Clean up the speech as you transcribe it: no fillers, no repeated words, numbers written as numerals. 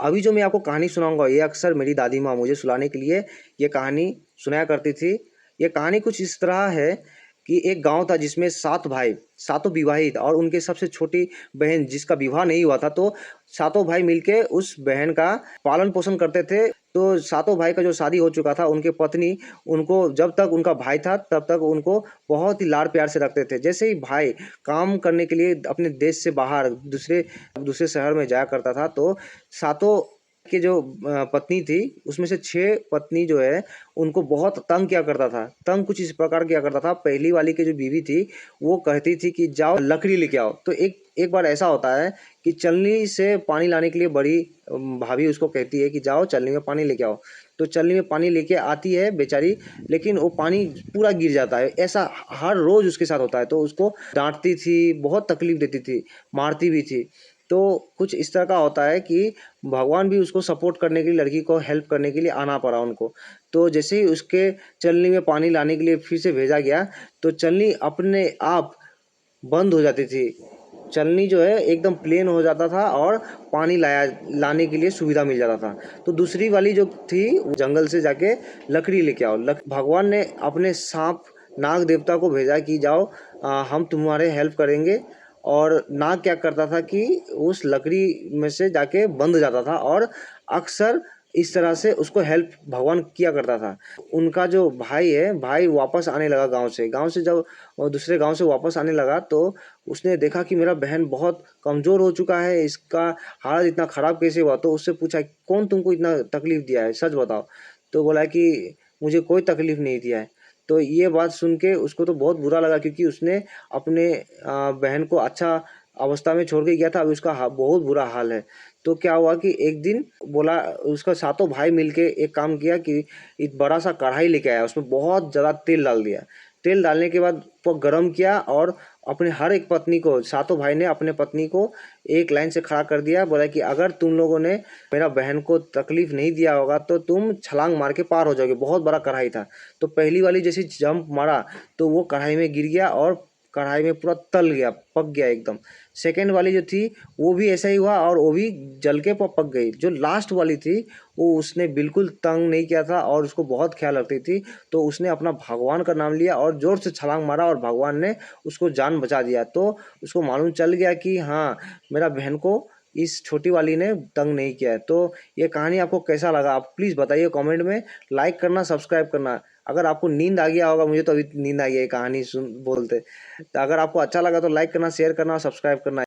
अभी जो मैं आपको कहानी सुनाऊँगा ये अक्सर मेरी दादी माँ मुझे सुलाने के लिए ये कहानी सुनाया करती थी। ये कहानी कुछ इस तरह है कि एक गाँव था जिसमें 7 भाई, सातों विवाहित और उनके सबसे छोटी बहन जिसका विवाह नहीं हुआ था, तो सातों भाई मिलके उस बहन का पालन-पोषण करते थे। तो सातों भाई का जो शादी हो चुका था, उनकी पत्नी उनको जब तक उनका भाई था तब तक उनको बहुत ही लाड-प्यार से रखते थे। जैसे ही भाई काम करने के लिए अपने देश से बाहर दूसरे दूसरे शहर में जाया करता था, तो सातों की जो पत्नी थी, उसमें से 6 पत्नी जो है, उनको बहुत तंग किया करता था। तंग कुछ इस प्रकार किया करता था, पहली वाली की जो बीवी थी, वो कहती थी कि जाओ लकड़ी लेके आओ। तो एक एक बार ऐसा होता है कि चलनी से पानी लाने के लिए बड़ी भाभी उसको कहती है कि जाओ चलनी में पानी लेके आओ। तो चलनी में पानी लेके आती है बेचारी, लेकिन वो पानी पूरा गिर जाता है। ऐसा हर रोज़ उसके साथ होता है, तो उसको डाँटती थी, बहुत तकलीफ़ देती थी, मारती भी थी। तो कुछ इस तरह का होता है कि भगवान भी उसको सपोर्ट करने के लिए, लड़की को हेल्प करने के लिए आना पड़ा उनको। तो जैसे ही उसके चलनी में पानी लाने के लिए फिर से भेजा गया, तो चलनी अपने आप बंद हो जाती थी। चलनी जो है एकदम प्लेन हो जाता था और पानी लाने के लिए सुविधा मिल जाता था। तो दूसरी वाली जो थी, वो जंगल से जाके लकड़ी लेके आओ। भगवान ने अपने साँप नाग देवता को भेजा कि जाओ हम तुम्हारे हेल्प करेंगे। और नाग क्या करता था कि उस लकड़ी में से जाके बंध जाता था और अक्सर इस तरह से उसको हेल्प भगवान किया करता था। उनका जो भाई है, भाई वापस आने लगा गाँव से जब वो दूसरे गाँव से वापस आने लगा, तो उसने देखा कि मेरा बहन बहुत कमज़ोर हो चुका है, इसका हालत इतना ख़राब कैसे हुआ? तो उससे पूछा, कौन तुमको इतना तकलीफ़ दिया है? सच बताओ। तो बोला कि मुझे कोई तकलीफ़ नहीं दिया है। तो ये बात सुन के उसको तो बहुत बुरा लगा, क्योंकि उसने अपने बहन को अच्छा अवस्था में छोड़ के गया था, अभी उसका बहुत बुरा हाल है। तो क्या हुआ कि एक दिन बोला, उसका सातों भाई मिलके एक काम किया कि एक बड़ा-सा कढ़ाई लेके आया, उसमें बहुत ज़्यादा तेल डाल दिया। तेल डालने के बाद वो गरम किया और अपने हर एक पत्नी को, सातों भाई ने अपने पत्नी को एक लाइन से खड़ा कर दिया। बोला कि अगर तुम लोगों ने मेरा बहन को तकलीफ़ नहीं दिया होगा, तो तुम छलांग मार के पार हो जाओगे। बहुत बड़ा कढ़ाई था। तो पहली वाली जैसे जंप मारा, तो वो कढ़ाई में गिर गया और कढ़ाई में पूरा तल गया, पक गया एकदम। सेकंड वाली जो थी, वो भी ऐसा ही हुआ और वो भी जल के पक गई। जो लास्ट वाली थी, वो उसने बिल्कुल तंग नहीं किया था और उसको बहुत ख़्याल रखती थी। तो उसने अपना भगवान का नाम लिया और ज़ोर से छलांग मारा और भगवान ने उसको जान बचा दिया। तो उसको मालूम चल गया कि हाँ, मेरा बहन को इस छोटी वाली ने तंग नहीं किया है। तो ये कहानी आपको कैसा लगा? आप प्लीज़ बताइए कमेंट में। लाइक करना, सब्सक्राइब करना। अगर आपको नींद आ गया होगा, मुझे तो अभी नींद आई है कहानी सुन बोलते। तो अगर आपको अच्छा लगा तो लाइक करना, शेयर करना और सब्सक्राइब करना।